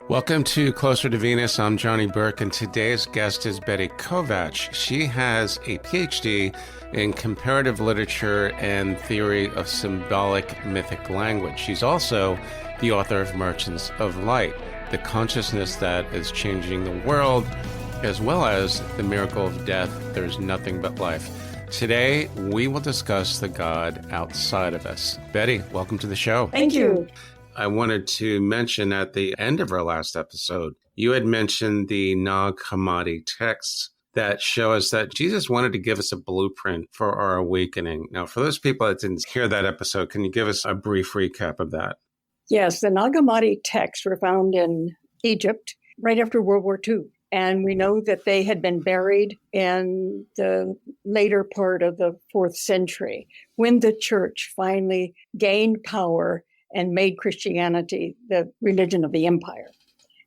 Welcome to Closer to Venus. I'm Johnny Burke, and today's guest is Betty Kovacs. She has a PhD in comparative literature and theory of symbolic mythic language. She's also the author of Merchants of Light, the consciousness that is changing the world, as well as the miracle of death. There's nothing but life. Today, we will discuss the God outside of us. Betty, welcome to the show. Thank you. I wanted to mention at the end of our last episode, you had mentioned the Nag Hammadi texts that show us that Jesus wanted to give us a blueprint for our awakening. Now, for those people that didn't hear that episode, can you give us a brief recap of that? Yes, the Nag Hammadi texts were found in Egypt right after World War II. And we know that they had been buried in the later part of the 4th century when the church finally gained power and made Christianity the religion of the empire.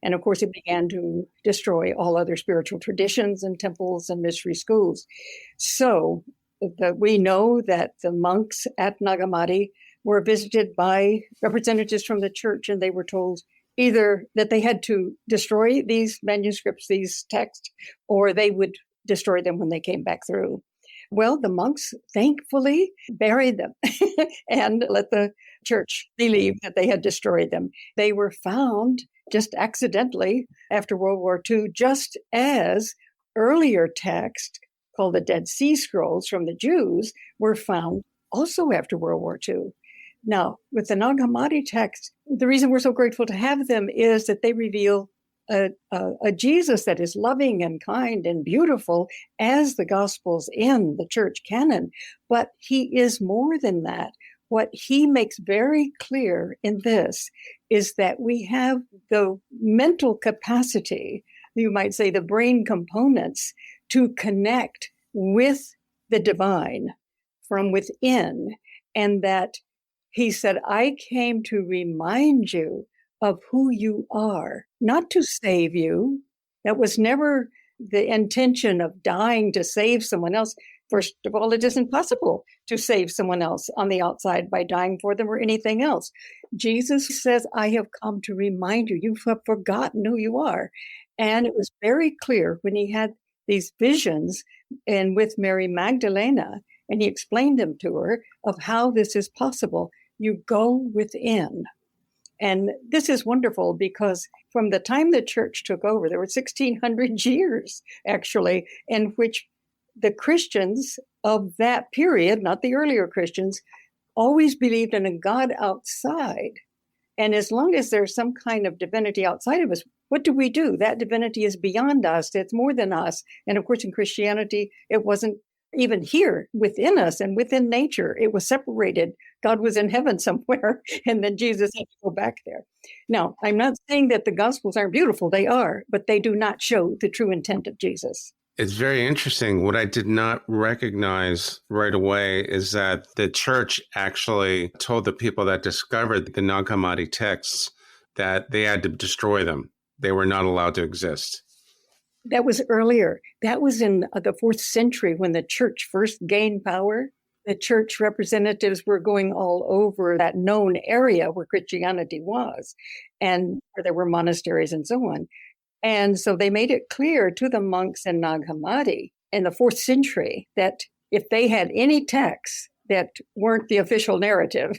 And of course, it began to destroy all other spiritual traditions and temples and mystery schools. So we know that the monks at Nag Hammadi were visited by representatives from the church, and they were told either that they had to destroy these manuscripts, these texts, or they would destroy them when they came back through. Well, the monks thankfully buried them and let the church believe that they had destroyed them. They were found just accidentally after World War II, just as earlier texts called the Dead Sea Scrolls from the Jews were found also after World War II. Now, with the Nag Hammadi texts, the reason we're so grateful to have them is that they reveal a Jesus that is loving and kind and beautiful as the Gospels in the church canon. But he is more than that. What he makes very clear in this is that we have the mental capacity, you might say the brain components, to connect with the divine from within. And that he said, I came to remind you of who you are, not to save you. That was never the intention of dying to save someone else. First of all, it isn't possible to save someone else on the outside by dying for them or anything else. Jesus says, I have come to remind you. You have forgotten who you are. And it was very clear when he had these visions and with Mary Magdalena, and he explained them to her of how this is possible. You go within. And this is wonderful because from the time the church took over, there were 1,600 years, actually, in which the Christians of that period, not the earlier Christians, always believed in a God outside. And as long as there's some kind of divinity outside of us, what do? That divinity is beyond us. It's more than us. And of course, in Christianity, it wasn't even here within us and within nature. It was separated. God was in heaven somewhere, and then Jesus had to go back there. Now, I'm not saying that the Gospels aren't beautiful. They are, but they do not show the true intent of Jesus. It's very interesting. What I did not recognize right away is that the church actually told the people that discovered the Nag Hammadi texts that they had to destroy them. They were not allowed to exist. That was earlier. That was in the 4th century when the church first gained power. The church representatives were going all over that known area where Christianity was and where there were monasteries and so on. And so they made it clear to the monks in Nag Hammadi in the 4th century that if they had any texts that weren't the official narrative,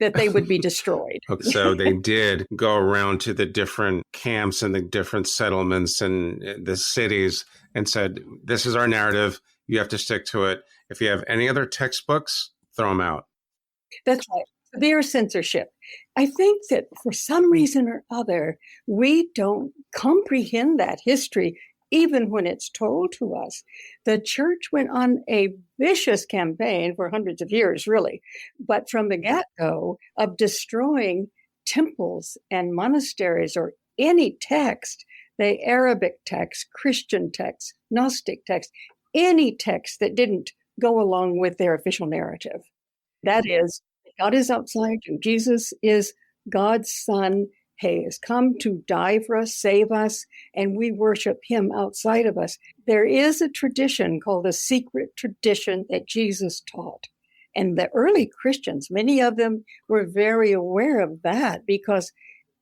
that they would be destroyed. So they did go around to the different camps and the different settlements and the cities and said, this is our narrative. You have to stick to it. If you have any other textbooks, throw them out. That's right. Severe censorship. I think that for some reason or other, we don't comprehend that history, even when it's told to us. The church went on a vicious campaign for hundreds of years, really, but from the get-go of destroying temples and monasteries or any text, the Arabic text, Christian text, Gnostic text, any text that didn't go along with their official narrative. That is, God is outside you. Jesus is God's Son. He has come to die for us, save us, and we worship him outside of us. There is a tradition called the secret tradition that Jesus taught. And the early Christians, many of them were very aware of that because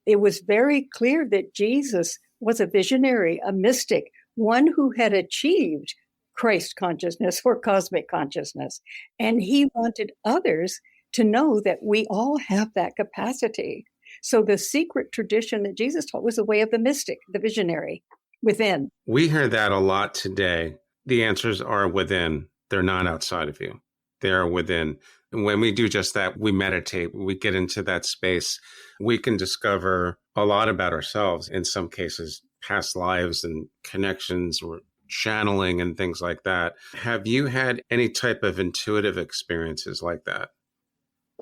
it was very clear that Jesus was a visionary, a mystic, one who had achieved Christ consciousness or cosmic consciousness. And he wanted others to know that we all have that capacity. So the secret tradition that Jesus taught was the way of the mystic, the visionary within. We hear that a lot today. The answers are within. They're not outside of you. They are within. And when we do just that, we meditate, we get into that space, we can discover a lot about ourselves, in some cases, past lives and connections or channeling and things like that. Have you had any type of intuitive experiences like that?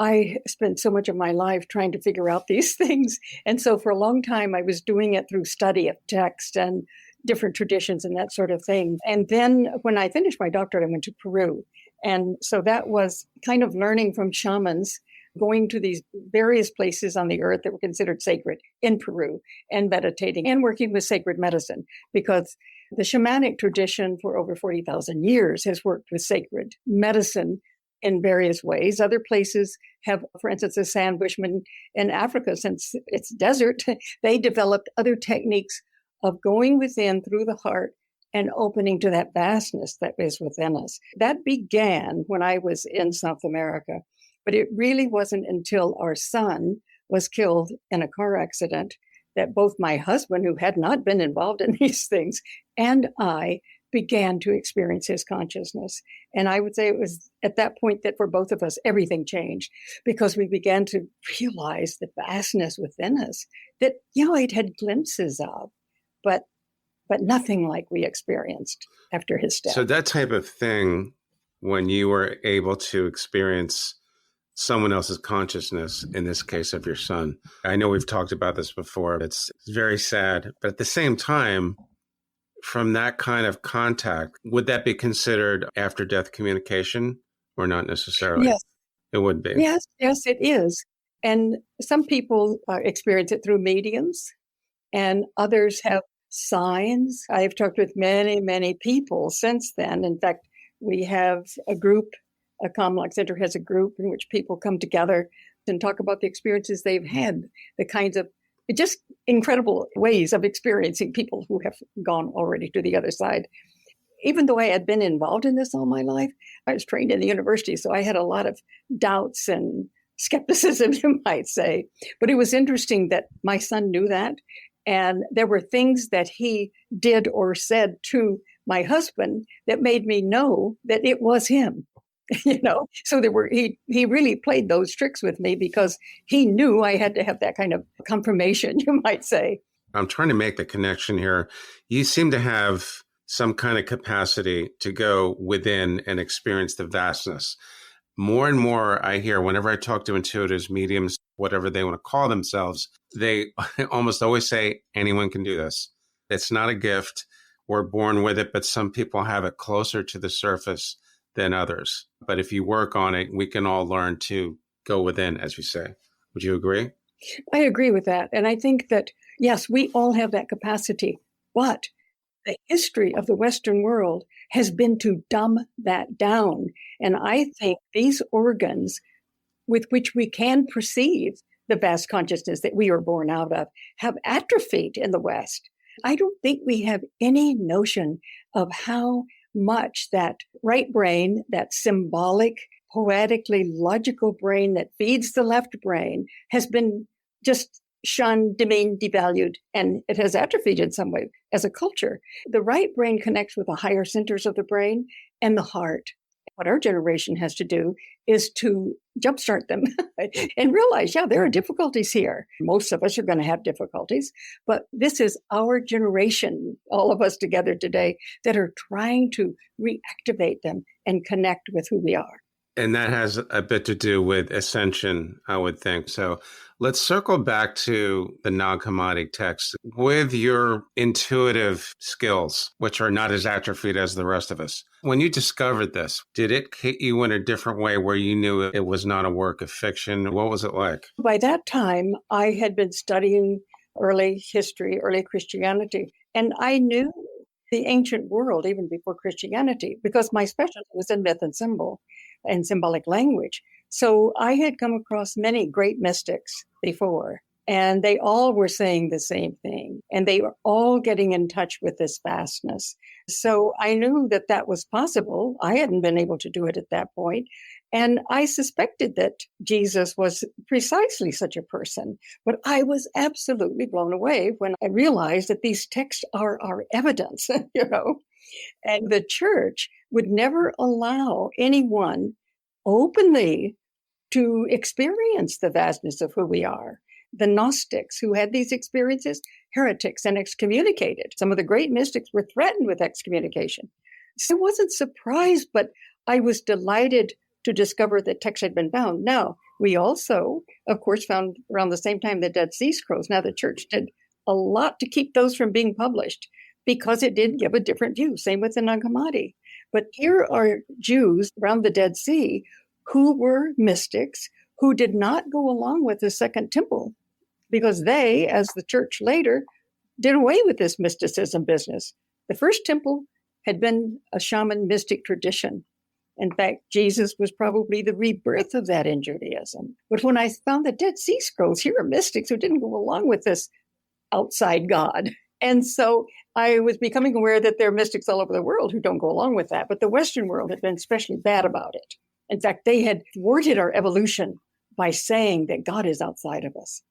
I spent so much of my life trying to figure out these things. And so for a long time, I was doing it through study of text and different traditions and that sort of thing. And then when I finished my doctorate, I went to Peru. And so that was kind of learning from shamans, going to these various places on the earth that were considered sacred in Peru and meditating and working with sacred medicine, because the shamanic tradition for over 40,000 years has worked with sacred medicine in various ways. Other places have, for instance, the San Bushmen in Africa, since it's desert, they developed other techniques of going within through the heart and opening to that vastness that is within us. That began when I was in South America, but it really wasn't until our son was killed in a car accident that both my husband, who had not been involved in these things, and I began to experience his consciousness. And I would say it was at that point that for both of us, everything changed, because we began to realize the vastness within us that, I'd had glimpses of, but nothing like we experienced after his death. So that type of thing, when you were able to experience someone else's consciousness, in this case of your son, I know we've talked about this before, it's very sad, but at the same time, from that kind of contact, would that be considered after-death communication or not necessarily? Yes. It would be. Yes, it is. And some people experience it through mediums, and others have signs. I've talked with many, many people since then. In fact, we have a group, a Comlock Center has a group in which people come together and talk about the experiences they've had, the kinds of just incredible ways of experiencing people who have gone already to the other side. Even though I had been involved in this all my life, I was trained in the university, so I had a lot of doubts and skepticism, you might say. But it was interesting that my son knew that. And there were things that he did or said to my husband that made me know that it was him. So he really played those tricks with me because he knew I had to have that kind of confirmation, you might say. I'm trying to make the connection here. You seem to have some kind of capacity to go within and experience the vastness. More and more I hear whenever I talk to intuitives, mediums, whatever they want to call themselves, they almost always say anyone can do this. It's not a gift. We're born with it, but some people have it closer to the surface than others. But if you work on it, we can all learn to go within, as you say. Would you agree? I agree with that. And I think that, yes, we all have that capacity. But the history of the Western world has been to dumb that down. And I think these organs with which we can perceive the vast consciousness that we are born out of have atrophied in the West. I don't think we have any notion of how much that right brain, that symbolic, poetically logical brain that feeds the left brain, has been just shunned, demeaned, devalued, and it has atrophied in some way as a culture. The right brain connects with the higher centers of the brain and the heart. What our generation has to do is to jumpstart them and realize, there are difficulties here. Most of us are going to have difficulties, but this is our generation, all of us together today, that are trying to reactivate them and connect with who we are. And that has a bit to do with ascension, I would think. So let's circle back to the Nag Hammadi text. With your intuitive skills, which are not as atrophied as the rest of us, when you discovered this, did it hit you in a different way where you knew it was not a work of fiction? What was it like? By that time, I had been studying early history, early Christianity, and I knew the ancient world even before Christianity because my specialty was in myth and symbol and symbolic language. So I had come across many great mystics before. And they all were saying the same thing. And they were all getting in touch with this vastness. So I knew that that was possible. I hadn't been able to do it at that point. And I suspected that Jesus was precisely such a person. But I was absolutely blown away when I realized that these texts are our evidence, and the church would never allow anyone openly to experience the vastness of who we are. The Gnostics who had these experiences, heretics and excommunicated. Some of the great mystics were threatened with excommunication. So I wasn't surprised, but I was delighted to discover that texts had been found. Now, we also, of course, found around the same time the Dead Sea Scrolls. Now, the church did a lot to keep those from being published because it did give a different view. Same with the Nag Hammadi. But here are Jews around the Dead Sea who were mystics, who did not go along with the Second Temple because they, as the church later, did away with this mysticism business. The First Temple had been a shaman mystic tradition. In fact, Jesus was probably the rebirth of that in Judaism. But when I found the Dead Sea Scrolls, here are mystics who didn't go along with this outside God. And so I was becoming aware that there are mystics all over the world who don't go along with that. But the Western world had been especially bad about it. In fact, they had thwarted our evolution by saying that God is outside of us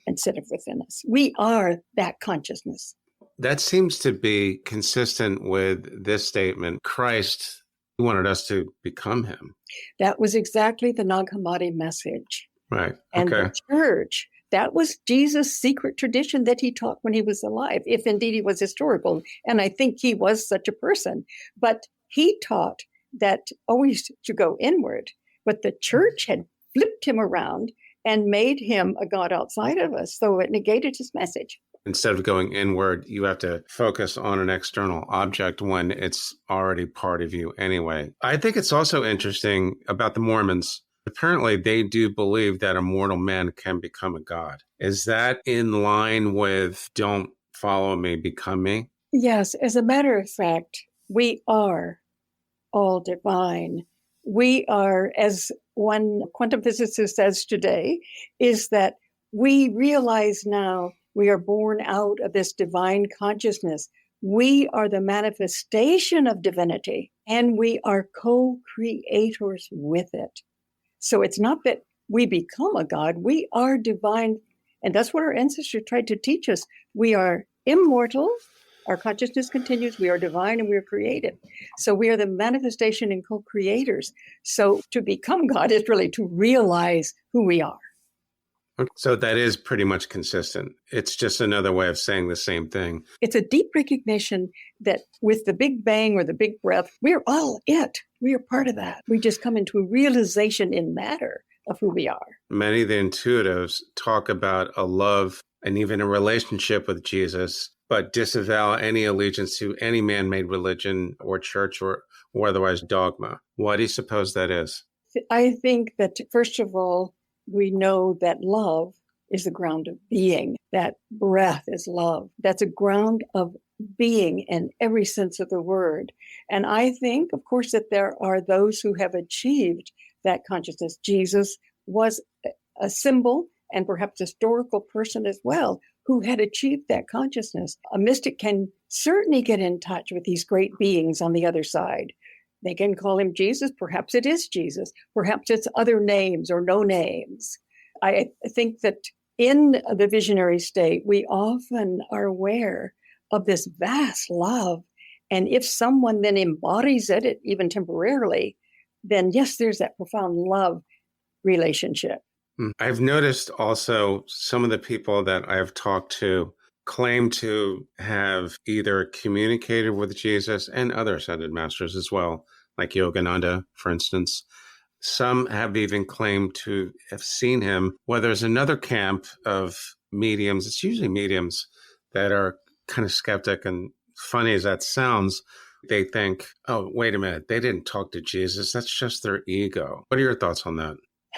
instead of within us. We are that consciousness. That seems to be consistent with this statement. Christ wanted us to become him. That was exactly the Nag Hammadi message. Right. And okay. the church, that was Jesus' secret tradition that he taught when he was alive, if indeed he was historical. And I think he was such a person. But he taught that always to go inward. But the church had flipped him around and made him a God outside of us. So it negated his message. Instead of going inward, you have to focus on an external object when it's already part of you anyway. I think it's also interesting about the Mormons. Apparently, they do believe that a mortal man can become a god. Is that in line with don't follow me, become me? Yes, as a matter of fact, we are all divine. We are, as one quantum physicist says today, is that we realize now we are born out of this divine consciousness. We are the manifestation of divinity, and we are co-creators with it. So it's not that we become a god, we are divine. And that's what our ancestors tried to teach us. We are immortal. Our consciousness continues. We are divine and we are created. So we are the manifestation and co-creators. So to become God is really to realize who we are. So that is pretty much consistent. It's just another way of saying the same thing. It's a deep recognition that with the Big Bang or the Big Breath, we're all it. We are part of that. We just come into a realization in matter of who we are. Many of the intuitives talk about a love and even a relationship with Jesus, but disavow any allegiance to any man-made religion or church or otherwise dogma. Why do you suppose that is? I think that, first of all, we know that love is the ground of being. That breath is love. That's a ground of being in every sense of the word. And I think, of course, that there are those who have achieved that consciousness. Jesus was a symbol and perhaps historical person as well who had achieved that consciousness. A mystic can certainly get in touch with these great beings on the other side. They can call him Jesus. Perhaps it is Jesus. Perhaps it's other names or no names. I think that in the visionary state, we often are aware of this vast love. And if someone then embodies it, even temporarily, then yes, there's that profound love relationship. I've noticed also some of the people that I've talked to claim to have either communicated with Jesus and other ascended masters as well, like Yogananda, for instance. Some have even claimed to have seen him. Well, there's another camp of mediums. It's usually mediums that are kind of skeptic, and funny as that sounds, they think, oh, wait a minute, they didn't talk to Jesus. That's just their ego. What are your thoughts on that?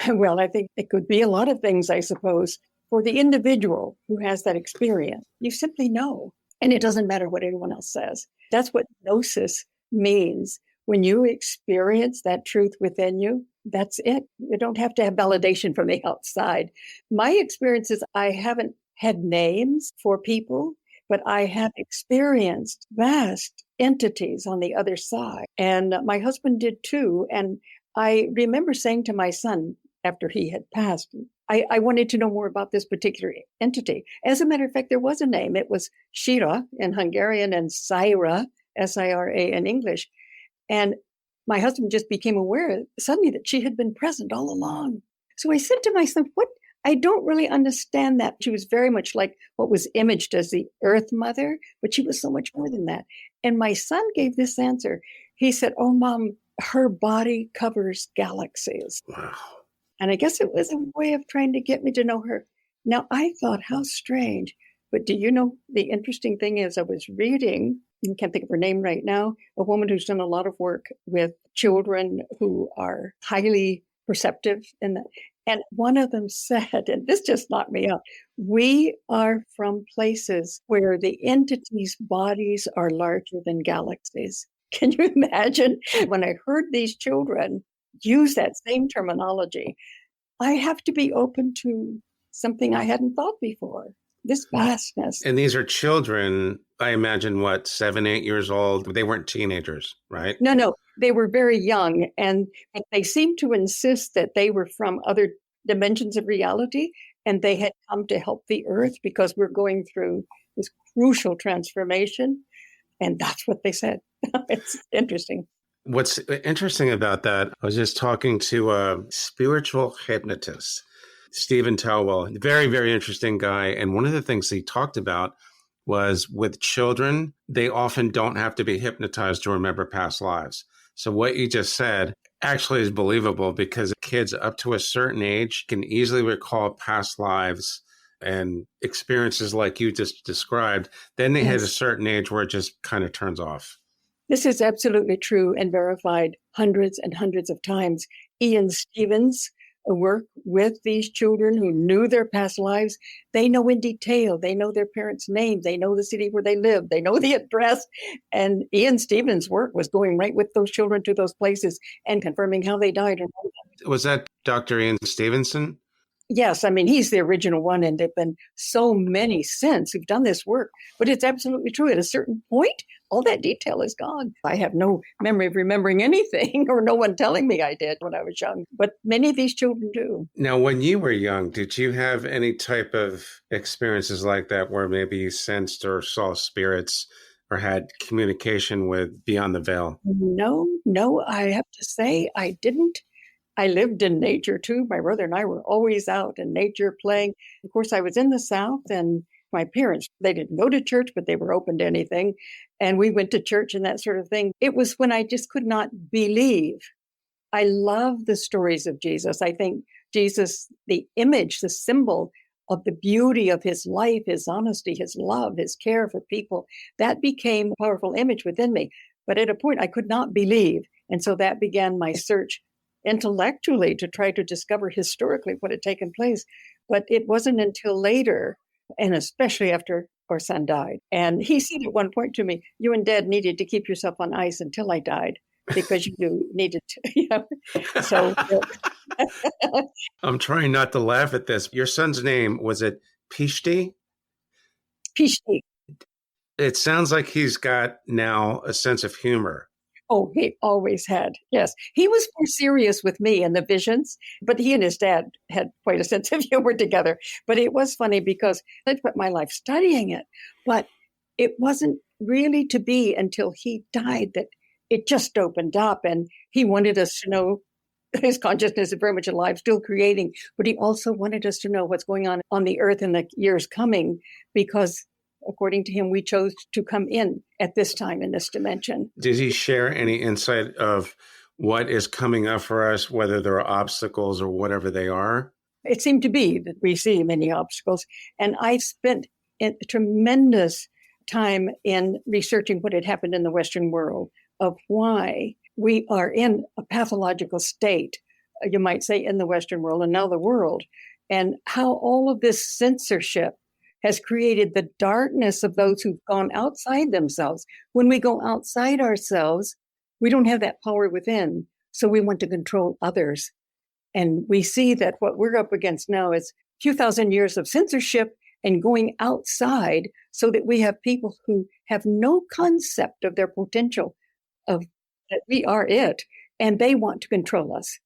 Well, I think it could be a lot of things, I suppose. For the individual who has that experience, you simply know, and it doesn't matter what anyone else says. That's what Gnosis means. when you experience that truth within you, that's it. You don't have to have validation from the outside. My experience is I haven't had names for people, but I have experienced vast entities on the other side. And my husband did too. And I remember saying to my son after he had passed, I wanted to know more about this particular entity. As a matter of fact, there was a name. It was Shira in Hungarian and Syra, Sira in English. And my husband just became aware suddenly that she had been present all along. So I said to myself, what? I don't really understand that. She was very much like what was imaged as the Earth Mother, but she was so much more than that. And my son gave this answer. He said, oh, Mom, her body covers galaxies. Wow. And I guess it was a way of trying to get me to know her. Now, I thought, how strange. But do you know, the interesting thing is I was reading, I can't think of her name right now, a woman who's done a lot of work with children who are highly perceptive. And one of them said, and this just knocked me up, we are from places where the entities' bodies are larger than galaxies. Can you imagine? When I heard these children use that same terminology, I have to be open to something I hadn't thought before, this vastness. And these are children, I imagine, what, 7, 8 years old? They weren't teenagers, right? No, they were very young. And they seemed to insist that they were from other dimensions of reality. And they had come to help the earth because we're going through this crucial transformation. And that's what they said. It's interesting. What's interesting about that, I was just talking to a spiritual hypnotist, Stephen Towell, very, very interesting guy. And one of the things he talked about was with children, they often don't have to be hypnotized to remember past lives. So what you just said actually is believable because kids up to a certain age can easily recall past lives and experiences like you just described. Then they hit a certain age where it just kind of turns off. This is absolutely true and verified hundreds and hundreds of times. Ian Stevens work with these children who knew their past lives. They know in detail. They know their parents' name. They know the city where they live. They know the address. And Ian Stevens' work was going right with those children to those places and confirming how they died. Was that Dr. Ian Stevenson? Yes, I mean, he's the original one, and there have been so many since who've done this work. But it's absolutely true. At a certain point, all that detail is gone. I have no memory of remembering anything or no one telling me I did when I was young. But many of these children do. Now, when you were young, did you have any type of experiences like that where maybe you sensed or saw spirits or had communication with beyond the veil? No, I have to say I didn't. I lived in nature too. My brother and I were always out in nature playing. Of course, I was in the South, and my parents, they didn't go to church, but they were open to anything. And we went to church and that sort of thing. It was when I just could not believe. I love the stories of Jesus. I think Jesus, the image, the symbol of the beauty of his life, his honesty, his love, his care for people, that became a powerful image within me. But at a point, I could not believe. And so that began my search intellectually to try to discover historically what had taken place. But it wasn't until later, and especially after our son died. And he said at one point to me, you and Dad needed to keep yourself on ice until I died because you needed to, So I'm trying not to laugh at this. Your son's name, was it Pisti? Pisti. It sounds like he's got now a sense of humor. Oh, he always had. Yes. He was more serious with me in the visions, but he and his dad had quite a sense of humor together. But it was funny because I spent my life studying it, but it wasn't really to be until he died that it just opened up. And he wanted us to know his consciousness is very much alive, still creating, but he also wanted us to know what's going on the earth in the years coming, because according to him, we chose to come in at this time in this dimension. Did he share any insight of what is coming up for us, whether there are obstacles or whatever they are? It seemed to be that we see many obstacles. And I spent a tremendous time in researching what had happened in the Western world, of why we are in a pathological state, you might say, in the Western world and now the world, and how all of this censorship has created the darkness of those who've gone outside themselves. When we go outside ourselves, We don't have that power within, so we want to control others. And we see that what we're up against now is a few thousand years of censorship and going outside so that we have people who have no concept of their potential, of that we are it, and they want to control us.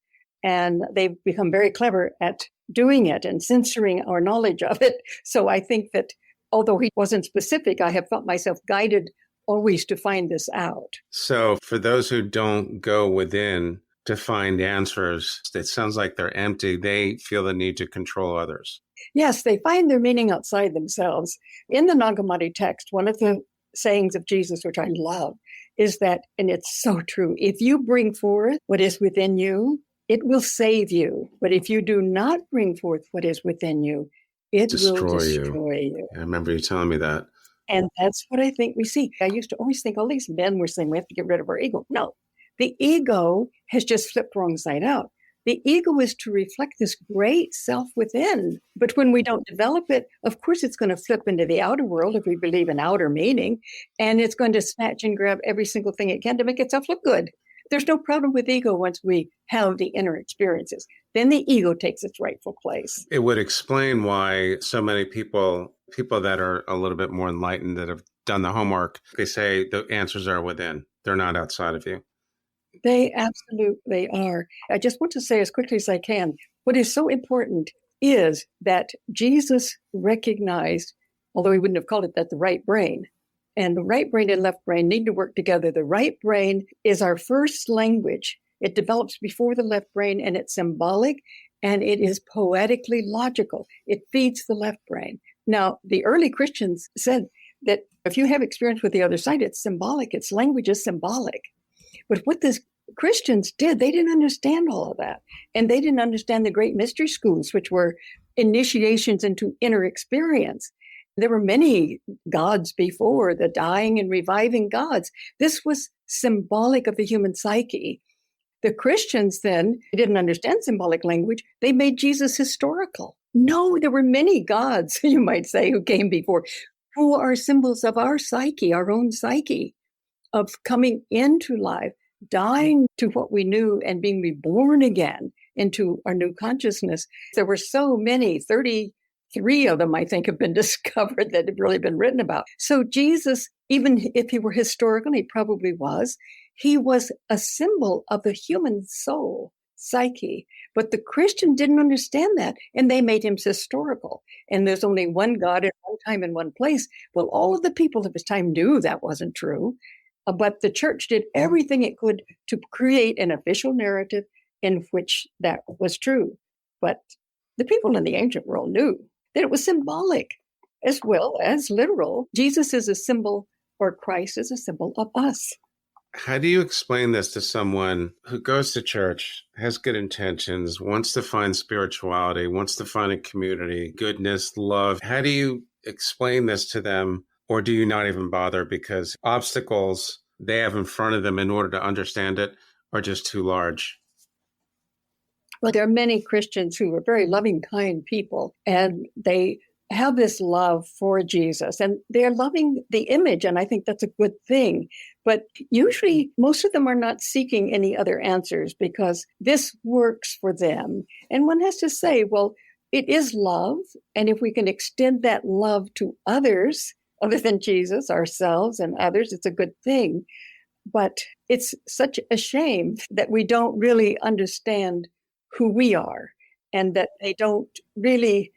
And they've become very clever at doing it and censoring our knowledge of it. So I think that although he wasn't specific, I have felt myself guided always to find this out. So for those who don't go within to find answers, it sounds like they're empty. They feel the need to control others. Yes, they find their meaning outside themselves. In the Nag Hammadi text, one of the sayings of Jesus, which I love, is that, and it's so true, if you bring forth what is within you, it will save you. But if you do not bring forth what is within you, it will destroy you. I remember you telling me that. And that's what I think we see. I used to always think all these men were saying we have to get rid of our ego. No, the ego has just flipped wrong side out. The ego is to reflect this great self within. But when we don't develop it, of course, it's going to flip into the outer world if we believe in outer meaning. And it's going to snatch and grab every single thing it can to make itself look good. There's no problem with ego once we have the inner experiences. Then the ego takes its rightful place. It would explain why so many people that are a little bit more enlightened, that have done the homework, they say the answers are within. They're not outside of you. They absolutely are. I just want to say as quickly as I can, what is so important is that Jesus recognized, although he wouldn't have called it that, the right brain. And the right brain and left brain need to work together. The right brain is our first language. It develops before the left brain, and it's symbolic, and it is poetically logical. It feeds the left brain. Now, the early Christians said that if you have experience with the other side, it's symbolic. Its language is symbolic. But what the Christians did, they didn't understand all of that. And they didn't understand the great mystery schools, which were initiations into inner experience. There were many gods before, the dying and reviving gods. This was symbolic of the human psyche. The Christians then didn't understand symbolic language. They made Jesus historical. No, there were many gods, you might say, who came before, who are symbols of our psyche, our own psyche, of coming into life, dying to what we knew and being reborn again into our new consciousness. There were so many, 33 of them, I think, have been discovered that have really been written about. So Jesus, even if he were historical, he probably was, he was a symbol of the human soul, psyche. But the Christian didn't understand that, and they made him historical. And there's only one God at one time and one place. Well, all of the people of his time knew that wasn't true. But the church did everything it could to create an official narrative in which that was true. But the people in the ancient world knew that it was symbolic as well as literal. Jesus is a symbol, or Christ is a symbol of us. How do you explain this to someone who goes to church, has good intentions, wants to find spirituality, wants to find a community, goodness, love? How do you explain this to them? Or do you not even bother because obstacles they have in front of them in order to understand it are just too large? Well, there are many Christians who are very loving, kind people, and they have this love for Jesus, and they're loving the image, and I think that's a good thing. But usually, most of them are not seeking any other answers because this works for them. And one has to say, well, it is love, and if we can extend that love to others, other than Jesus, ourselves and others, it's a good thing. But it's such a shame that we don't really understand who we are and that they don't really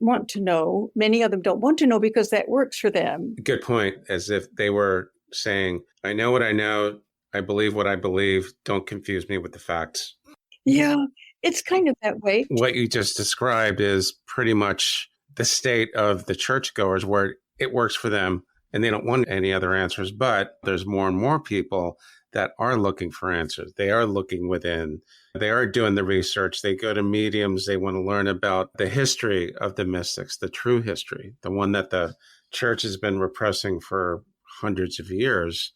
want to know. Many of them don't want to know because that works for them. Good point. As if they were saying, I know what I know. I believe what I believe. Don't confuse me with the facts. Yeah, it's kind of that way. What you just described is pretty much the state of the churchgoers, where it works for them and they don't want any other answers. But there's more and more people that are looking for answers. They are looking within. They are doing the research. They go to mediums. They want to learn about the history of the mystics, the true history, the one that the church has been repressing for hundreds of years.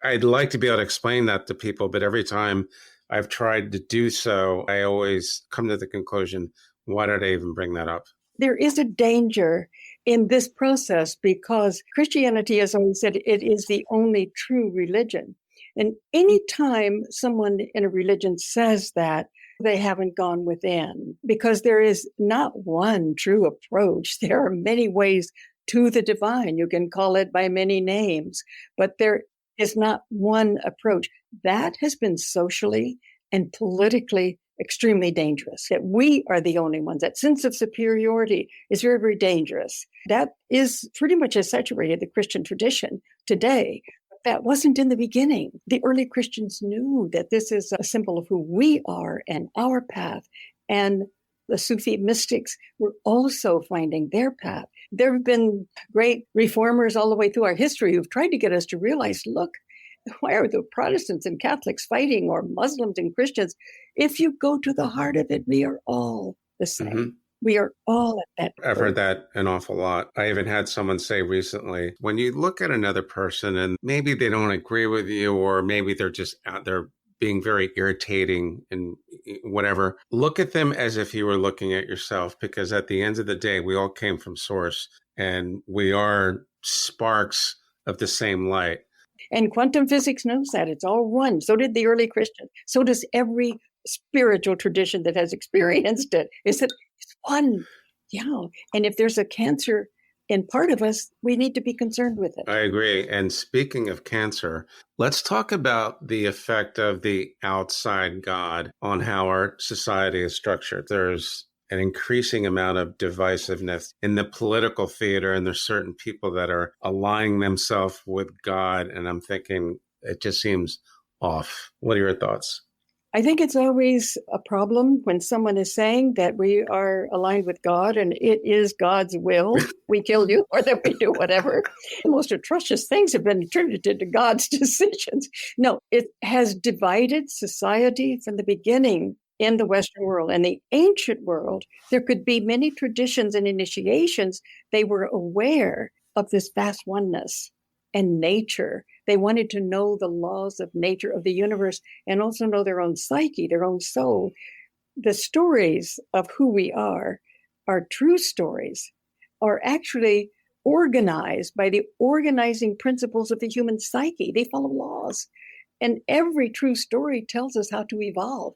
I'd like to be able to explain that to people, but every time I've tried to do so, I always come to the conclusion, why did I even bring that up? There is a danger in this process because Christianity has always said it is the only true religion. And any time someone in a religion says that, they haven't gone within, because there is not one true approach. There are many ways to the divine. You can call it by many names, but there is not one approach. That has been socially and politically extremely dangerous. That we are the only ones. That sense of superiority is very, very dangerous. That is pretty much has saturated the Christian tradition today. That wasn't in the beginning. The early Christians knew that this is a symbol of who we are and our path. And the Sufi mystics were also finding their path. There have been great reformers all the way through our history who've tried to get us to realize, look, why are the Protestants and Catholics fighting, or Muslims and Christians? If you go to the heart of it, we are all the same. Mm-hmm. We are all at that point. I've heard that an awful lot. I even had someone say recently, when you look at another person and maybe they don't agree with you, or maybe they're just out there being very irritating and whatever, look at them as if you were looking at yourself, because at the end of the day, we all came from source and we are sparks of the same light. And quantum physics knows that. It's all one. So did the early Christians. So does every spiritual tradition that has experienced it. Is that it's one. Yeah. And if there's a cancer in part of us, we need to be concerned with it. I agree. And speaking of cancer, let's talk about the effect of the outside God on how our society is structured. There's an increasing amount of divisiveness in the political theater, and there's certain people that are aligning themselves with God. And I'm thinking it just seems off. What are your thoughts? I think it's always a problem when someone is saying that we are aligned with God and it is God's will we kill you, or that we do whatever. The most atrocious things have been attributed to God's decisions. No, it has divided society from the beginning in the Western world. And the ancient world, there could be many traditions and initiations. They were aware of this vast oneness and nature. They wanted to know the laws of nature, of the universe, and also know their own psyche, their own soul. The stories of who we are true stories, are actually organized by the organizing principles of the human psyche. They follow laws. And every true story tells us how to evolve.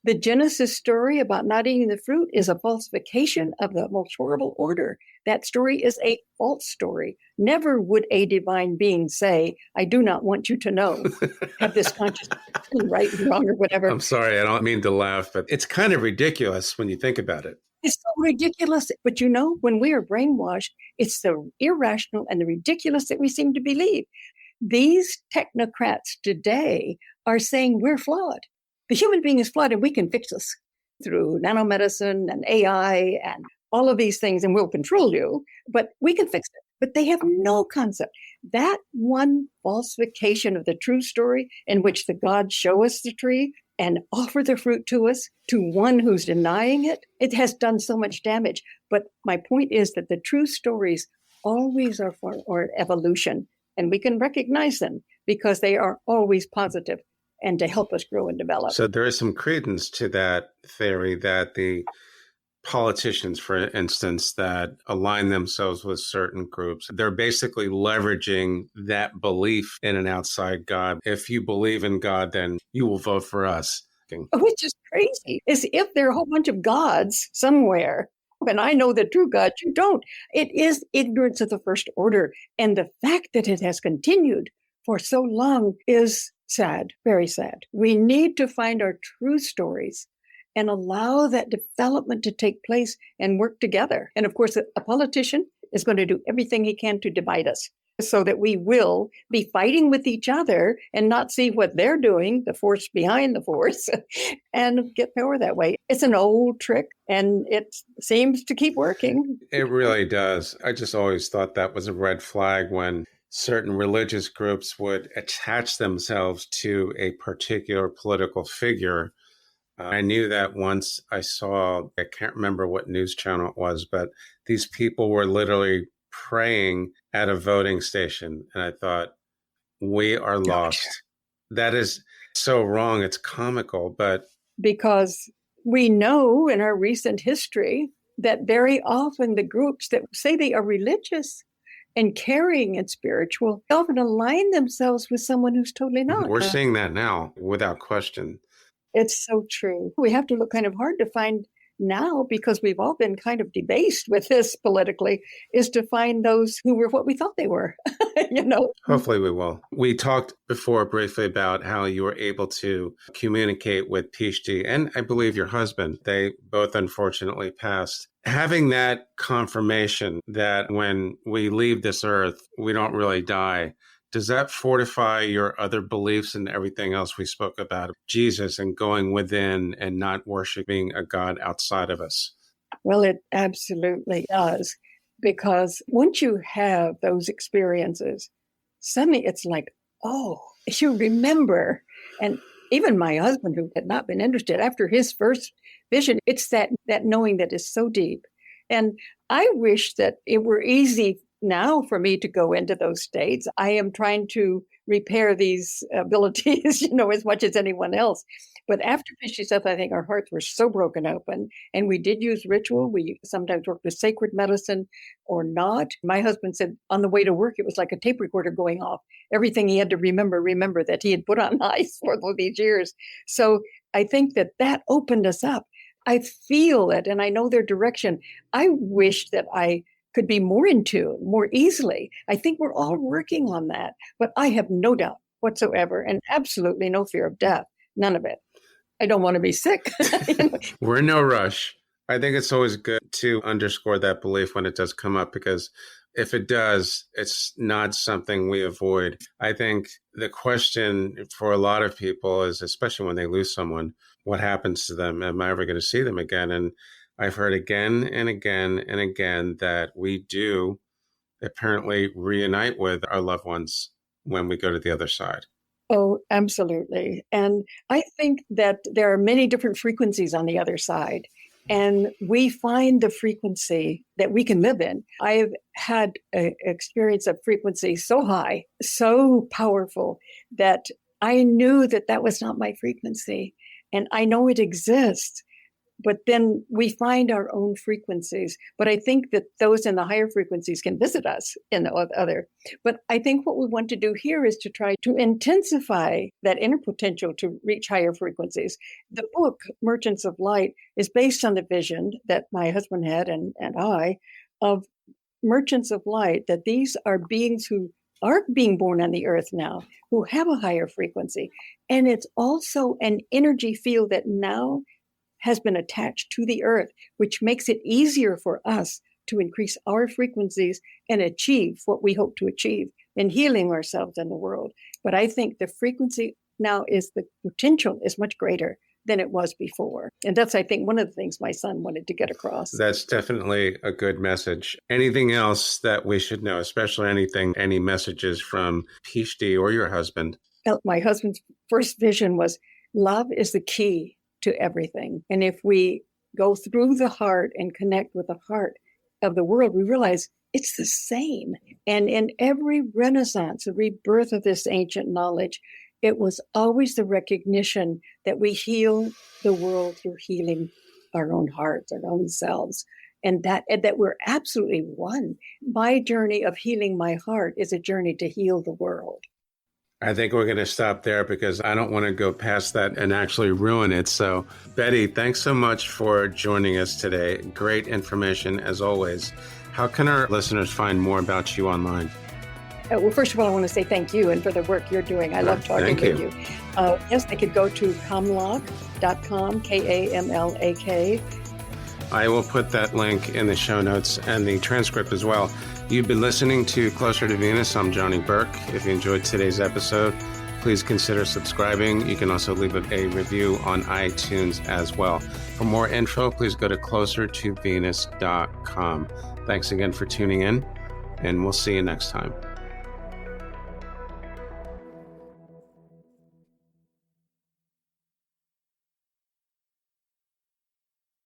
The Genesis story about not eating the fruit is a falsification of the most horrible order. That story is a false story. Never would a divine being say, I do not want you to know, have this consciousness, right and wrong or whatever. I'm sorry, I don't mean to laugh, but it's kind of ridiculous when you think about it. It's so ridiculous. But you know, when we are brainwashed, it's the irrational and the ridiculous that we seem to believe. These technocrats today are saying we're flawed. The human being is flawed and we can fix this through nanomedicine and AI and all of these things, and we'll control you, but we can fix it. But they have no concept. That one falsification of the true story in which the gods show us the tree and offer the fruit to us, to one who's denying it, it has done so much damage. But my point is that the true stories always are for our evolution, and we can recognize them because they are always positive and to help us grow and develop. So there is some credence to that theory that the politicians, for instance, that align themselves with certain groups, they're basically leveraging that belief in an outside God. If you believe in God, then you will vote for us. Which is crazy. As if there are a whole bunch of gods somewhere. And I know the true God, you don't. It is ignorance of the first order. And the fact that it has continued for so long is sad, very sad. We need to find our true stories and allow that development to take place and work together. And of course, a politician is going to do everything he can to divide us so that we will be fighting with each other and not see what they're doing, the force behind the force, and get power that way. It's an old trick, and it seems to keep working. It really does. I just always thought that was a red flag when certain religious groups would attach themselves to a particular political figure. I knew that once I saw, I can't remember what news channel it was, but these people were literally praying at a voting station. And I thought, we are lost. That is so wrong. It's comical, but. Because we know in our recent history that very often the groups that say they are religious and caring and spiritual often align themselves with someone who's totally not. We're seeing that now, without question. It's so true. We have to look kind of hard to find now, because we've all been kind of debased with this politically, is to find those who were what we thought they were, Hopefully we will. We talked before briefly about how you were able to communicate with Pisti and I believe your husband. They both unfortunately passed. Having that confirmation that when we leave this earth, we don't really die, does that fortify your other beliefs and everything else we spoke about, Jesus and going within and not worshiping a God outside of us? Well, it absolutely does, because once you have those experiences, suddenly it's like, oh, you remember. And even my husband, who had not been interested, after his first vision, it's that knowing that is so deep. And I wish that it were easy now for me to go into those states. I am trying to repair these abilities, as much as anyone else. But after Pisti's death, I think our hearts were so broken open. And we did use ritual. We sometimes worked with sacred medicine or not. My husband said on the way to work, it was like a tape recorder going off. Everything he had to remember that he had put on ice for all these years. So I think that opened us up. I feel it and I know their direction. I wish that I could be more in tune, more easily. I think we're all working on that, but I have no doubt whatsoever and absolutely no fear of death. None of it. I don't want to be sick. We're in no rush. I think it's always good to underscore that belief when it does come up, because if it does, it's not something we avoid. I think the question for a lot of people is, especially when they lose someone, what happens to them? Am I ever going to see them again? And I've heard again and again and again that we do apparently reunite with our loved ones when we go to the other side. Oh, absolutely. And I think that there are many different frequencies on the other side. And we find the frequency that we can live in. I've had an experience of frequency so high, so powerful, that I knew that was not my frequency. And I know it exists. But then we find our own frequencies. But I think that those in the higher frequencies can visit us in the other. But I think what we want to do here is to try to intensify that inner potential to reach higher frequencies. The book, Merchants of Light, is based on the vision that my husband had and I of merchants of light, that these are beings who are being born on the earth now, who have a higher frequency. And it's also an energy field that now has been attached to the earth, which makes it easier for us to increase our frequencies and achieve what we hope to achieve in healing ourselves and the world. But I think the frequency now the potential is much greater than it was before. And that's, I think, one of the things my son wanted to get across. That's definitely a good message. Anything else that we should know, especially any messages from Pisti or your husband? My husband's first vision was love is the key to everything. And if we go through the heart and connect with the heart of the world, we realize it's the same. And in every renaissance, the rebirth of this ancient knowledge, it was always the recognition that we heal the world through healing our own hearts, our own selves, and that we're absolutely one. My journey of healing my heart is a journey to heal the world. I think we're going to stop there because I don't want to go past that and actually ruin it. So, Betty, thanks so much for joining us today. Great information as always. How can our listeners find more about you online? Well, first of all, I want to say thank you and for the work you're doing. I love talking with you. Yes, they could go to kamlak.com, Kamlak. I will put that link in the show notes and the transcript as well. You've been listening to Closer to Venus. I'm Johnny Burke. If you enjoyed today's episode, please consider subscribing. You can also leave a review on iTunes as well. For more info, please go to closertovenus.com. Thanks again for tuning in, and we'll see you next time.